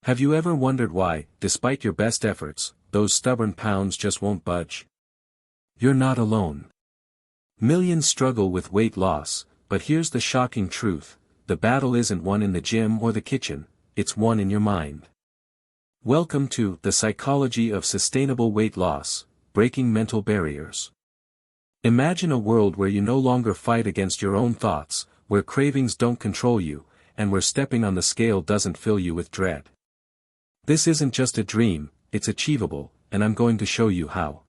Have you ever wondered why, despite your best efforts, those stubborn pounds just won't budge? You're not alone. Millions struggle with weight loss, but here's the shocking truth: the battle isn't won in the gym or the kitchen, it's won in your mind. Welcome to The Psychology of Sustainable Weight Loss, Breaking Mental Barriers. Imagine a world where you no longer fight against your own thoughts, where cravings don't control you, and where stepping on the scale doesn't fill you with dread. This isn't just a dream, it's achievable, and I'm going to show you how.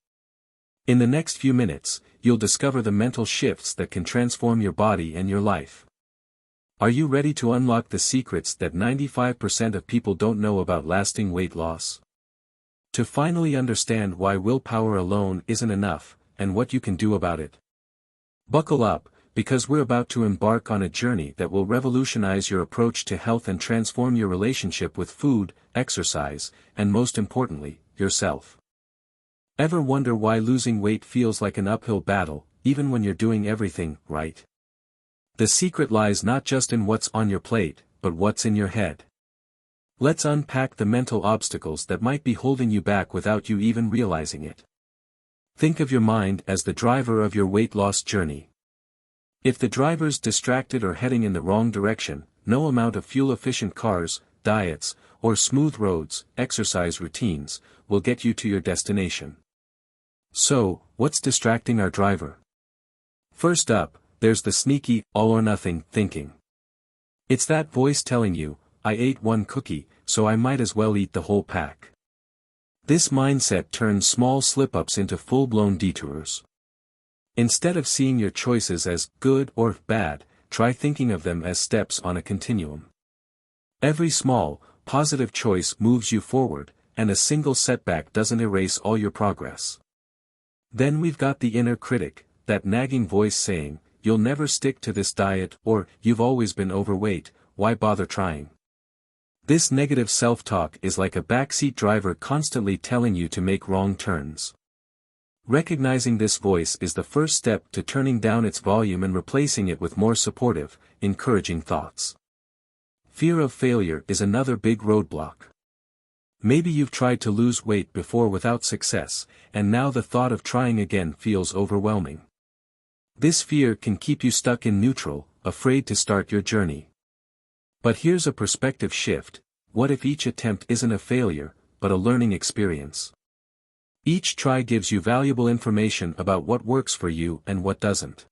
In the next few minutes, you'll discover the mental shifts that can transform your body and your life. Are you ready to unlock the secrets that 95% of people don't know about lasting weight loss? To finally understand why willpower alone isn't enough, and what you can do about it. Buckle up, because we're about to embark on a journey that will revolutionize your approach to health and transform your relationship with food, exercise, and most importantly, yourself. Ever wonder why losing weight feels like an uphill battle, even when you're doing everything right? The secret lies not just in what's on your plate, but what's in your head. Let's unpack the mental obstacles that might be holding you back without you even realizing it. Think of your mind as the driver of your weight loss journey. If the driver's distracted or heading in the wrong direction, no amount of fuel-efficient cars, diets, or smooth roads, exercise routines, will get you to your destination. So, what's distracting our driver? First up, there's the sneaky, all-or-nothing thinking. It's that voice telling you, I ate one cookie, so I might as well eat the whole pack. This mindset turns small slip-ups into full-blown detours. Instead of seeing your choices as good or bad, try thinking of them as steps on a continuum. Every small, positive choice moves you forward, and a single setback doesn't erase all your progress. Then we've got the inner critic, that nagging voice saying, you'll never stick to this diet, or, you've always been overweight, why bother trying? This negative self-talk is like a backseat driver constantly telling you to make wrong turns. Recognizing this voice is the first step to turning down its volume and replacing it with more supportive, encouraging thoughts. Fear of failure is another big roadblock. Maybe you've tried to lose weight before without success, and now the thought of trying again feels overwhelming. This fear can keep you stuck in neutral, afraid to start your journey. But here's a perspective shift: what if each attempt isn't a failure, but a learning experience? Each try gives you valuable information about what works for you and what doesn't.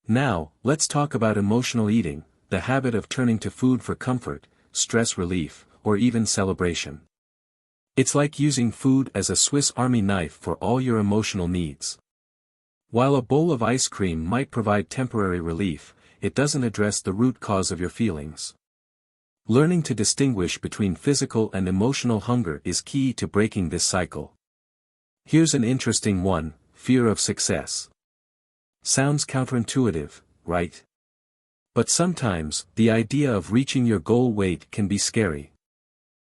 Now, let's talk about emotional eating, the habit of turning to food for comfort, stress relief, or even celebration. It's like using food as a Swiss Army knife for all your emotional needs. While a bowl of ice cream might provide temporary relief, it doesn't address the root cause of your feelings. Learning to distinguish between physical and emotional hunger is key to breaking this cycle. Here's an interesting one: fear of success. Sounds counterintuitive, right? But sometimes, the idea of reaching your goal weight can be scary.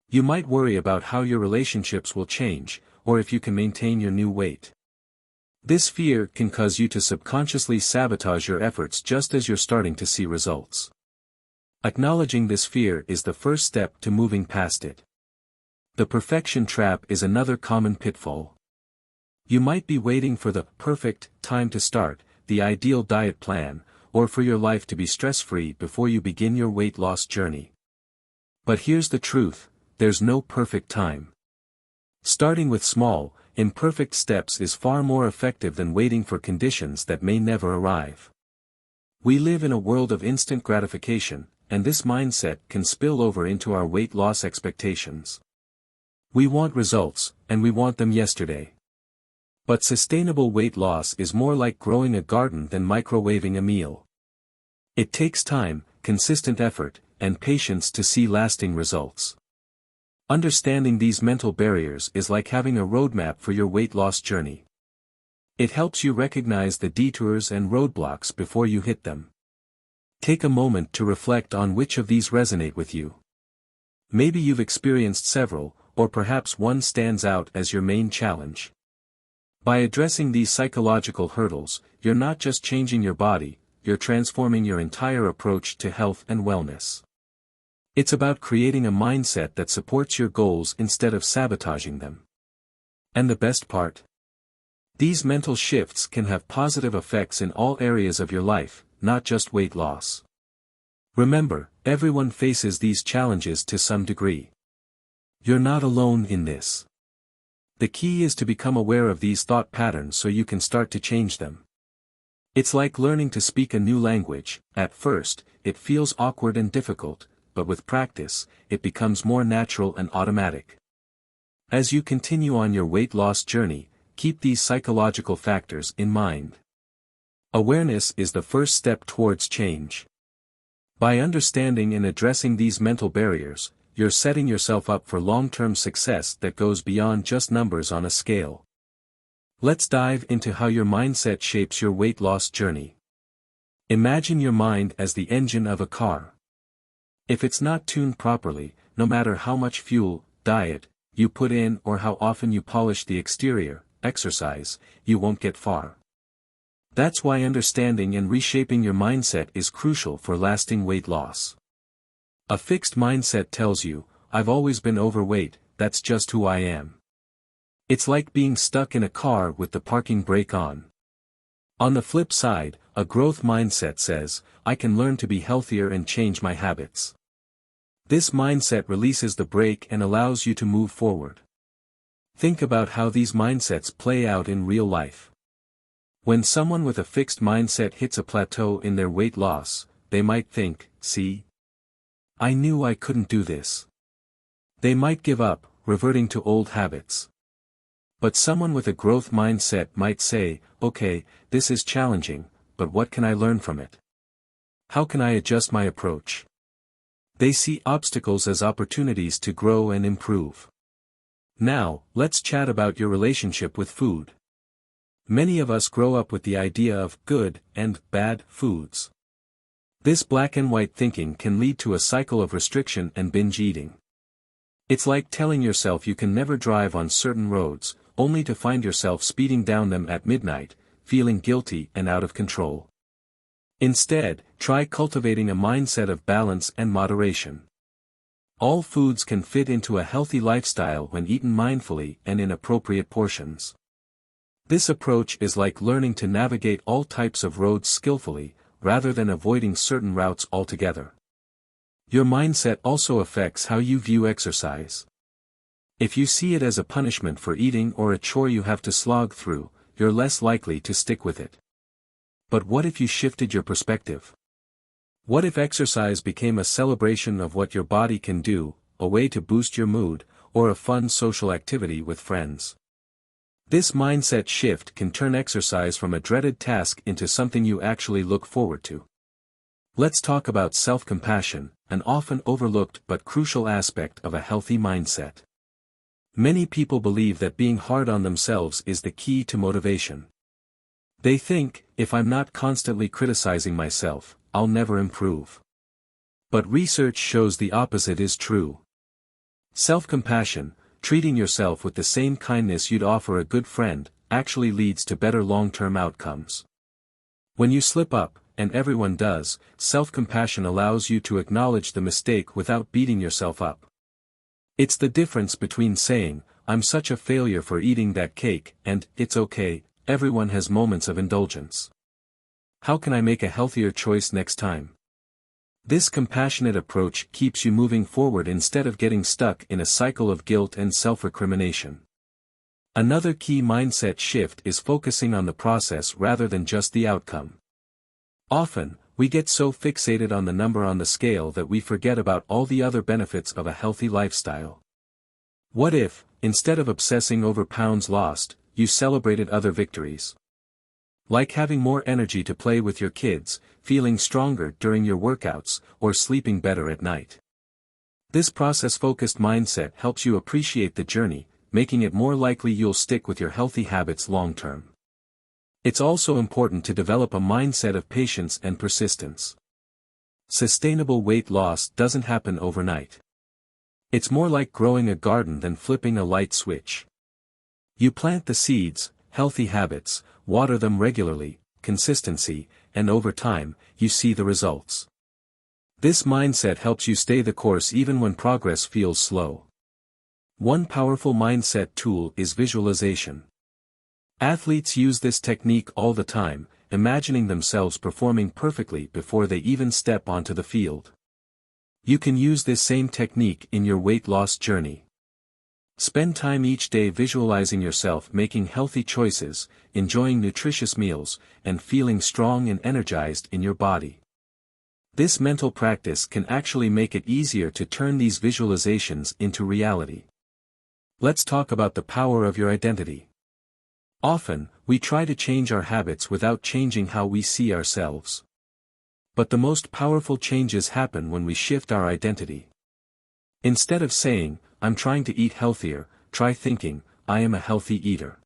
You might worry about how your relationships will change, or if you can maintain your new weight. This fear can cause you to subconsciously sabotage your efforts just as you're starting to see results. Acknowledging this fear is the first step to moving past it. The perfection trap is another common pitfall. You might be waiting for the perfect time to start, the ideal diet plan, or for your life to be stress-free before you begin your weight loss journey. But here's the truth: there's no perfect time. Starting with small, imperfect steps is far more effective than waiting for conditions that may never arrive. We live in a world of instant gratification, and this mindset can spill over into our weight loss expectations. We want results, and we want them yesterday. But sustainable weight loss is more like growing a garden than microwaving a meal. It takes time, consistent effort, and patience to see lasting results. Understanding these mental barriers is like having a roadmap for your weight loss journey. It helps you recognize the detours and roadblocks before you hit them. Take a moment to reflect on which of these resonate with you. Maybe you've experienced several, or perhaps one stands out as your main challenge. By addressing these psychological hurdles, you're not just changing your body, you're transforming your entire approach to health and wellness. It's about creating a mindset that supports your goals instead of sabotaging them. And the best part? These mental shifts can have positive effects in all areas of your life, not just weight loss. Remember, everyone faces these challenges to some degree. You're not alone in this. The key is to become aware of these thought patterns so you can start to change them. It's like learning to speak a new language. At first, it feels awkward and difficult, but with practice, it becomes more natural and automatic. As you continue on your weight loss journey, keep these psychological factors in mind. Awareness is the first step towards change. By understanding and addressing these mental barriers, you're setting yourself up for long-term success that goes beyond just numbers on a scale. Let's dive into how your mindset shapes your weight loss journey. Imagine your mind as the engine of a car. If it's not tuned properly, no matter how much fuel, diet, you put in or how often you polish the exterior, exercise, you won't get far. That's why understanding and reshaping your mindset is crucial for lasting weight loss. A fixed mindset tells you, I've always been overweight, that's just who I am. It's like being stuck in a car with the parking brake on. On the flip side, a growth mindset says, I can learn to be healthier and change my habits. This mindset releases the brake and allows you to move forward. Think about how these mindsets play out in real life. When someone with a fixed mindset hits a plateau in their weight loss, they might think, see? I knew I couldn't do this. They might give up, reverting to old habits. But someone with a growth mindset might say, okay, this is challenging, but what can I learn from it? How can I adjust my approach? They see obstacles as opportunities to grow and improve. Now, let's chat about your relationship with food. Many of us grow up with the idea of good and bad foods. This black and white thinking can lead to a cycle of restriction and binge eating. It's like telling yourself you can never drive on certain roads, only to find yourself speeding down them at midnight, feeling guilty and out of control. Instead, try cultivating a mindset of balance and moderation. All foods can fit into a healthy lifestyle when eaten mindfully and in appropriate portions. This approach is like learning to navigate all types of roads skillfully, rather than avoiding certain routes altogether. Your mindset also affects how you view exercise. If you see it as a punishment for eating or a chore you have to slog through, you're less likely to stick with it. But what if you shifted your perspective? What if exercise became a celebration of what your body can do, a way to boost your mood, or a fun social activity with friends? This mindset shift can turn exercise from a dreaded task into something you actually look forward to. Let's talk about self-compassion, an often overlooked but crucial aspect of a healthy mindset. Many people believe that being hard on themselves is the key to motivation. They think, if I'm not constantly criticizing myself, I'll never improve. But research shows the opposite is true. Self-compassion, treating yourself with the same kindness you'd offer a good friend, actually leads to better long-term outcomes. When you slip up, and everyone does, self-compassion allows you to acknowledge the mistake without beating yourself up. It's the difference between saying, I'm such a failure for eating that cake, and, it's okay, everyone has moments of indulgence. How can I make a healthier choice next time? This compassionate approach keeps you moving forward instead of getting stuck in a cycle of guilt and self-recrimination. Another key mindset shift is focusing on the process rather than just the outcome. Often, we get so fixated on the number on the scale that we forget about all the other benefits of a healthy lifestyle. What if, instead of obsessing over pounds lost, you celebrated other victories? Like having more energy to play with your kids, feeling stronger during your workouts, or sleeping better at night. This process-focused mindset helps you appreciate the journey, making it more likely you'll stick with your healthy habits long-term. It's also important to develop a mindset of patience and persistence. Sustainable weight loss doesn't happen overnight. It's more like growing a garden than flipping a light switch. You plant the seeds, healthy habits, water them regularly, consistency, and over time, you see the results. This mindset helps you stay the course even when progress feels slow. One powerful mindset tool is visualization. Athletes use this technique all the time, imagining themselves performing perfectly before they even step onto the field. You can use this same technique in your weight loss journey. Spend time each day visualizing yourself making healthy choices, enjoying nutritious meals, and feeling strong and energized in your body. This mental practice can actually make it easier to turn these visualizations into reality. Let's talk about the power of your identity. Often, we try to change our habits without changing how we see ourselves. But the most powerful changes happen when we shift our identity. Instead of saying, "I'm trying to eat healthier," try thinking, "I am a healthy eater."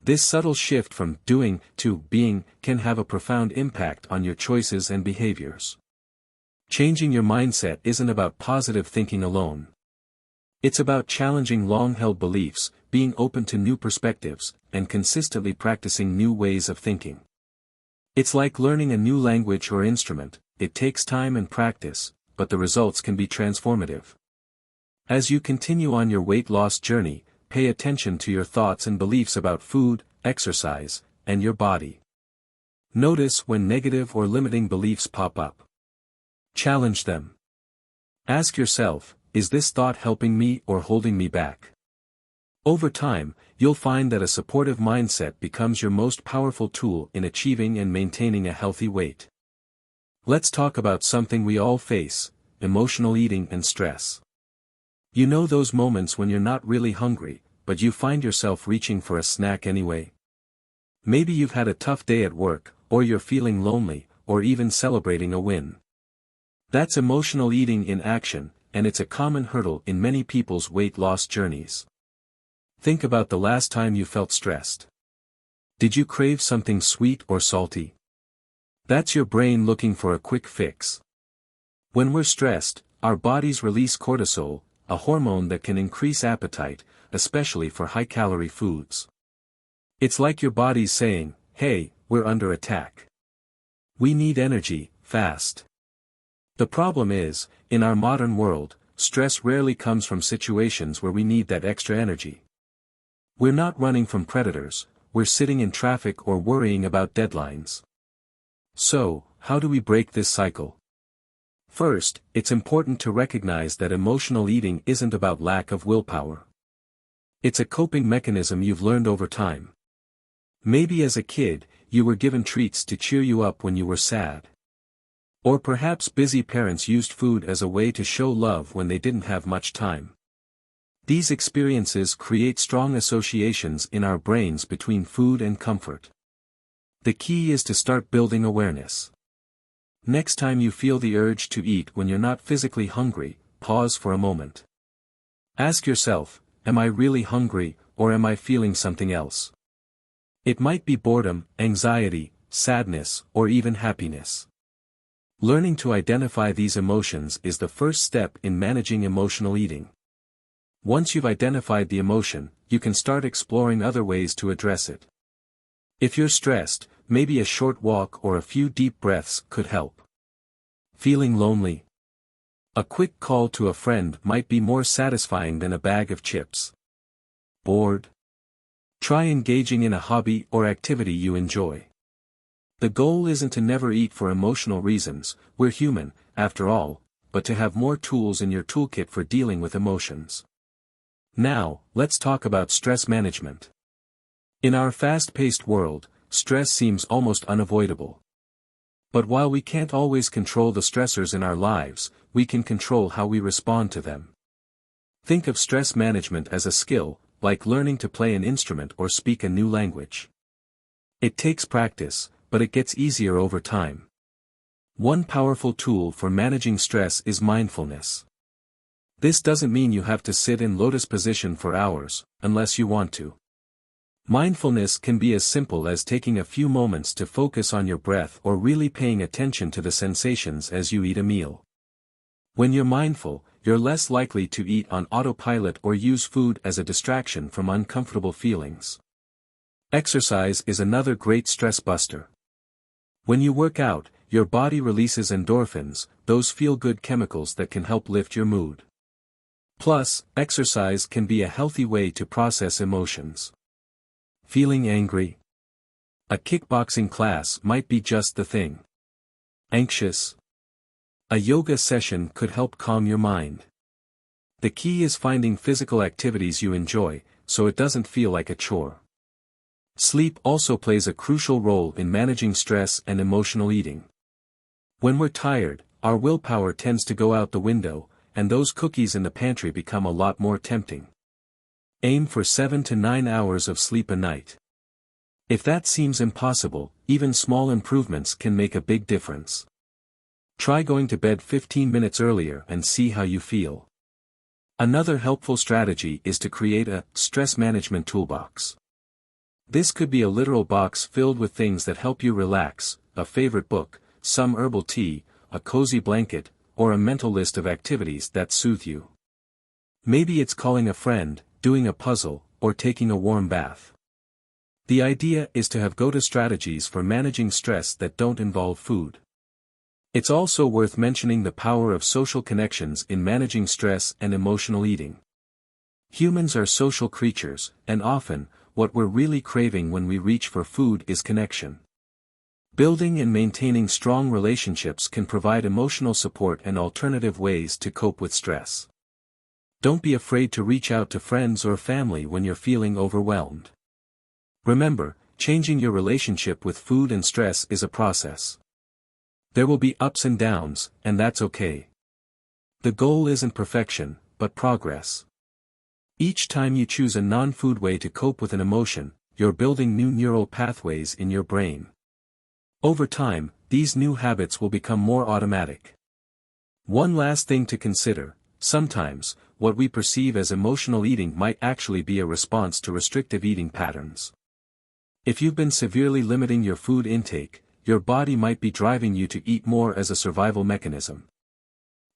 This subtle shift from doing to being can have a profound impact on your choices and behaviors. Changing your mindset isn't about positive thinking alone. It's about challenging long-held beliefs, being open to new perspectives, and consistently practicing new ways of thinking. It's like learning a new language or instrument. It takes time and practice, but the results can be transformative. As you continue on your weight loss journey, pay attention to your thoughts and beliefs about food, exercise, and your body. Notice when negative or limiting beliefs pop up. Challenge them. Ask yourself, is this thought helping me or holding me back? Over time, you'll find that a supportive mindset becomes your most powerful tool in achieving and maintaining a healthy weight. Let's talk about something we all face: emotional eating and stress. You know those moments when you're not really hungry, but you find yourself reaching for a snack anyway? Maybe you've had a tough day at work, or you're feeling lonely, or even celebrating a win. That's emotional eating in action, and it's a common hurdle in many people's weight loss journeys. Think about the last time you felt stressed. Did you crave something sweet or salty? That's your brain looking for a quick fix. When we're stressed, our bodies release cortisol, a hormone that can increase appetite, especially for high-calorie foods. It's like your body's saying, "Hey, we're under attack. We need energy, fast." The problem is, in our modern world, stress rarely comes from situations where we need that extra energy. We're not running from predators, we're sitting in traffic or worrying about deadlines. So, how do we break this cycle? First, it's important to recognize that emotional eating isn't about lack of willpower. It's a coping mechanism you've learned over time. Maybe as a kid, you were given treats to cheer you up when you were sad. Or perhaps busy parents used food as a way to show love when they didn't have much time. These experiences create strong associations in our brains between food and comfort. The key is to start building awareness. Next time you feel the urge to eat when you're not physically hungry, pause for a moment. Ask yourself, am I really hungry, or am I feeling something else? It might be boredom, anxiety, sadness, or even happiness. Learning to identify these emotions is the first step in managing emotional eating. Once you've identified the emotion, you can start exploring other ways to address it. If you're stressed, maybe a short walk or a few deep breaths could help. Feeling lonely? A quick call to a friend might be more satisfying than a bag of chips. Bored? Try engaging in a hobby or activity you enjoy. The goal isn't to never eat for emotional reasons, we're human, after all, but to have more tools in your toolkit for dealing with emotions. Now, let's talk about stress management. In our fast-paced world, stress seems almost unavoidable. But while we can't always control the stressors in our lives, we can control how we respond to them. Think of stress management as a skill, like learning to play an instrument or speak a new language. It takes practice, but it gets easier over time. One powerful tool for managing stress is mindfulness. This doesn't mean you have to sit in lotus position for hours, unless you want to. Mindfulness can be as simple as taking a few moments to focus on your breath or really paying attention to the sensations as you eat a meal. When you're mindful, you're less likely to eat on autopilot or use food as a distraction from uncomfortable feelings. Exercise is another great stress buster. When you work out, your body releases endorphins, those feel-good chemicals that can help lift your mood. Plus, exercise can be a healthy way to process emotions. Feeling angry? A kickboxing class might be just the thing. Anxious? A yoga session could help calm your mind. The key is finding physical activities you enjoy, so it doesn't feel like a chore. Sleep also plays a crucial role in managing stress and emotional eating. When we're tired, our willpower tends to go out the window, and those cookies in the pantry become a lot more tempting. Aim for 7 to 9 hours of sleep a night. If that seems impossible, even small improvements can make a big difference. Try going to bed 15 minutes earlier and see how you feel. Another helpful strategy is to create a stress management toolbox. This could be a literal box filled with things that help you relax, a favorite book, some herbal tea, a cozy blanket, or a mental list of activities that soothe you. Maybe it's calling a friend, doing a puzzle, or taking a warm bath. The idea is to have go-to strategies for managing stress that don't involve food. It's also worth mentioning the power of social connections in managing stress and emotional eating. Humans are social creatures, and often, what we're really craving when we reach for food is connection. Building and maintaining strong relationships can provide emotional support and alternative ways to cope with stress. Don't be afraid to reach out to friends or family when you're feeling overwhelmed. Remember, changing your relationship with food and stress is a process. There will be ups and downs, and that's okay. The goal isn't perfection, but progress. Each time you choose a non-food way to cope with an emotion, you're building new neural pathways in your brain. Over time, these new habits will become more automatic. One last thing to consider, sometimes, what we perceive as emotional eating might actually be a response to restrictive eating patterns. If you've been severely limiting your food intake, your body might be driving you to eat more as a survival mechanism.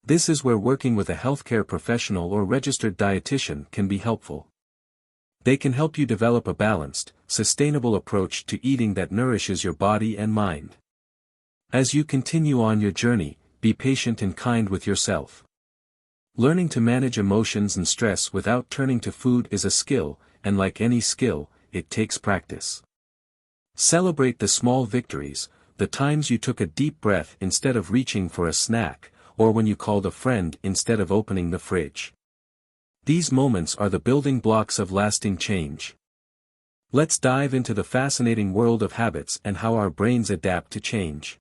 This is where working with a healthcare professional or registered dietitian can be helpful. They can help you develop a balanced, sustainable approach to eating that nourishes your body and mind. As you continue on your journey, be patient and kind with yourself. Learning to manage emotions and stress without turning to food is a skill, and like any skill, it takes practice. Celebrate the small victories, the times you took a deep breath instead of reaching for a snack, or when you called a friend instead of opening the fridge. These moments are the building blocks of lasting change. Let's dive into the fascinating world of habits and how our brains adapt to change.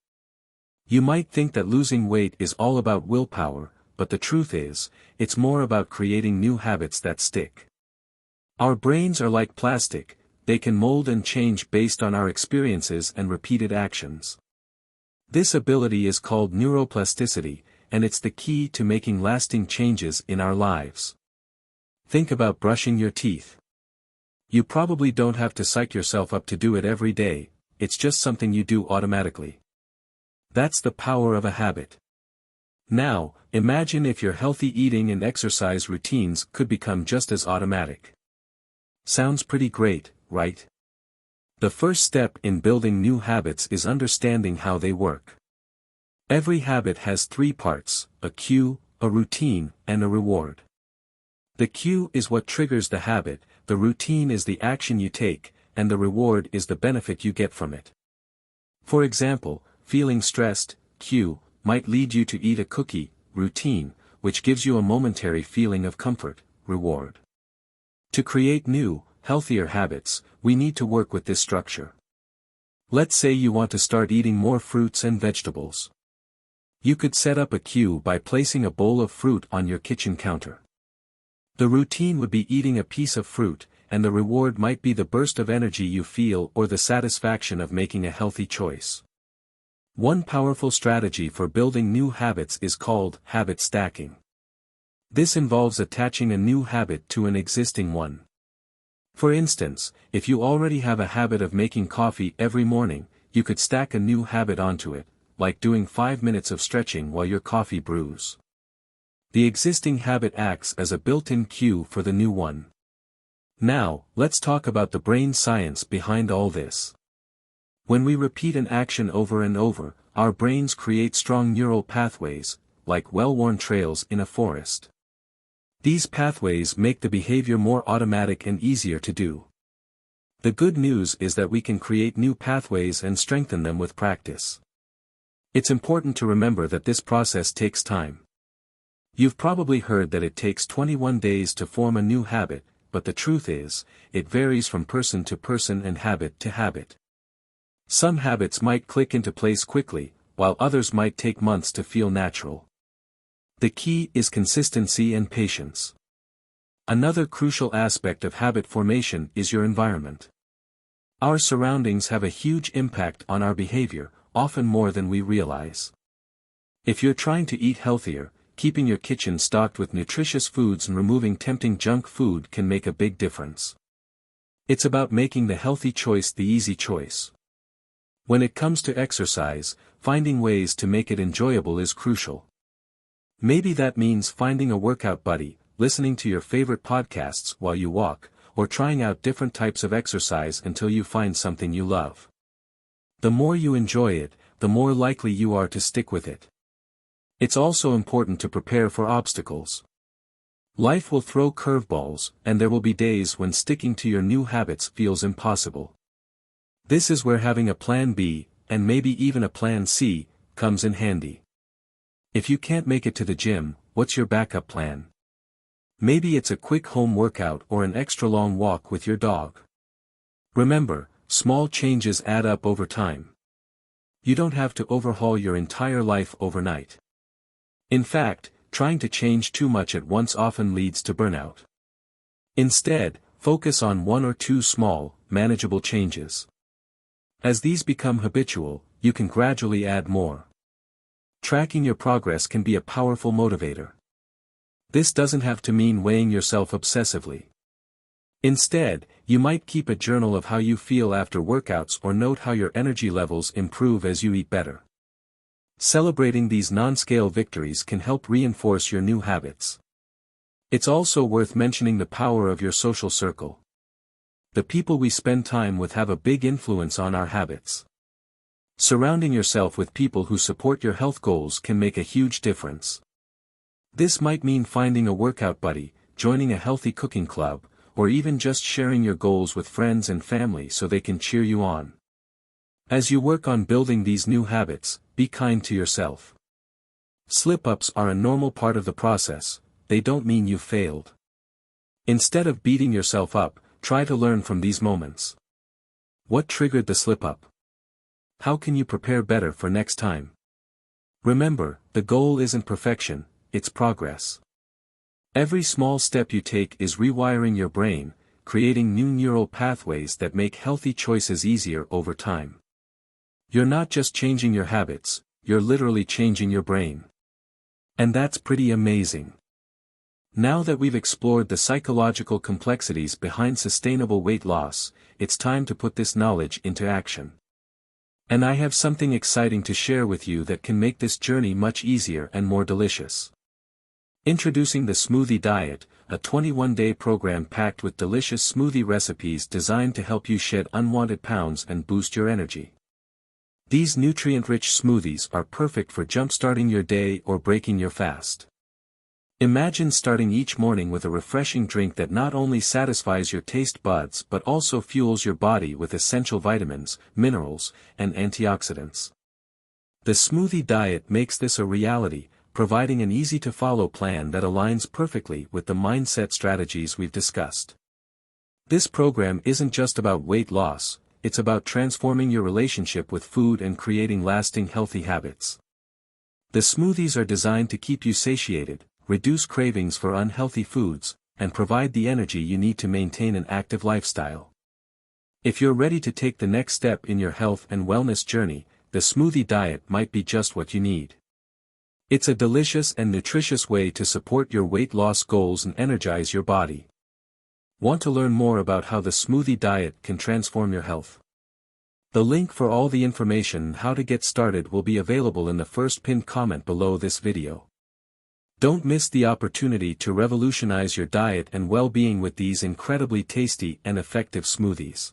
You might think that losing weight is all about willpower, but the truth is, it's more about creating new habits that stick. Our brains are like plastic, they can mold and change based on our experiences and repeated actions. This ability is called neuroplasticity, and it's the key to making lasting changes in our lives. Think about brushing your teeth. You probably don't have to psych yourself up to do it every day, it's just something you do automatically. That's the power of a habit. Now, imagine if your healthy eating and exercise routines could become just as automatic. Sounds pretty great, right? The first step in building new habits is understanding how they work. Every habit has three parts: a cue, a routine, and a reward. The cue is what triggers the habit, the routine is the action you take, and the reward is the benefit you get from it. For example, feeling stressed, cue, might lead you to eat a cookie, routine, which gives you a momentary feeling of comfort, reward. To create new, healthier habits, we need to work with this structure. Let's say you want to start eating more fruits and vegetables. You could set up a cue by placing a bowl of fruit on your kitchen counter. The routine would be eating a piece of fruit, and the reward might be the burst of energy you feel or the satisfaction of making a healthy choice. One powerful strategy for building new habits is called habit stacking. This involves attaching a new habit to an existing one. For instance, if you already have a habit of making coffee every morning, you could stack a new habit onto it, like doing 5 minutes of stretching while your coffee brews. The existing habit acts as a built-in cue for the new one. Now, let's talk about the brain science behind all this. When we repeat an action over and over, our brains create strong neural pathways, like well-worn trails in a forest. These pathways make the behavior more automatic and easier to do. The good news is that we can create new pathways and strengthen them with practice. It's important to remember that this process takes time. You've probably heard that it takes 21 days to form a new habit, but the truth is, it varies from person to person and habit to habit. Some habits might click into place quickly, while others might take months to feel natural. The key is consistency and patience. Another crucial aspect of habit formation is your environment. Our surroundings have a huge impact on our behavior, often more than we realize. If you're trying to eat healthier, keeping your kitchen stocked with nutritious foods and removing tempting junk food can make a big difference. It's about making the healthy choice the easy choice. When it comes to exercise, finding ways to make it enjoyable is crucial. Maybe that means finding a workout buddy, listening to your favorite podcasts while you walk, or trying out different types of exercise until you find something you love. The more you enjoy it, the more likely you are to stick with it. It's also important to prepare for obstacles. Life will throw curveballs, and there will be days when sticking to your new habits feels impossible. This is where having a plan B, and maybe even a plan C, comes in handy. If you can't make it to the gym, what's your backup plan? Maybe it's a quick home workout or an extra long walk with your dog. Remember, small changes add up over time. You don't have to overhaul your entire life overnight. In fact, trying to change too much at once often leads to burnout. Instead, focus on one or two small, manageable changes. As these become habitual, you can gradually add more. Tracking your progress can be a powerful motivator. This doesn't have to mean weighing yourself obsessively. Instead, you might keep a journal of how you feel after workouts or note how your energy levels improve as you eat better. Celebrating these non-scale victories can help reinforce your new habits. It's also worth mentioning the power of your social circle. The people we spend time with have a big influence on our habits. Surrounding yourself with people who support your health goals can make a huge difference. This might mean finding a workout buddy, joining a healthy cooking club, or even just sharing your goals with friends and family so they can cheer you on. As you work on building these new habits, be kind to yourself. Slip-ups are a normal part of the process, they don't mean you failed. Instead of beating yourself up, try to learn from these moments. What triggered the slip-up? How can you prepare better for next time? Remember, the goal isn't perfection, it's progress. Every small step you take is rewiring your brain, creating new neural pathways that make healthy choices easier over time. You're not just changing your habits, you're literally changing your brain. And that's pretty amazing. Now that we've explored the psychological complexities behind sustainable weight loss, it's time to put this knowledge into action. And I have something exciting to share with you that can make this journey much easier and more delicious. Introducing the Smoothie Diet, a 21-day program packed with delicious smoothie recipes designed to help you shed unwanted pounds and boost your energy. These nutrient-rich smoothies are perfect for jump-starting your day or breaking your fast. Imagine starting each morning with a refreshing drink that not only satisfies your taste buds but also fuels your body with essential vitamins, minerals, and antioxidants. The Smoothie Diet makes this a reality, providing an easy-to-follow plan that aligns perfectly with the mindset strategies we've discussed. This program isn't just about weight loss, it's about transforming your relationship with food and creating lasting healthy habits. The smoothies are designed to keep you satiated, reduce cravings for unhealthy foods, and provide the energy you need to maintain an active lifestyle. If you're ready to take the next step in your health and wellness journey, the Smoothie Diet might be just what you need. It's a delicious and nutritious way to support your weight loss goals and energize your body. Want to learn more about how the Smoothie Diet can transform your health? The link for all the information and how to get started will be available in the first pinned comment below this video. Don't miss the opportunity to revolutionize your diet and well-being with these incredibly tasty and effective smoothies.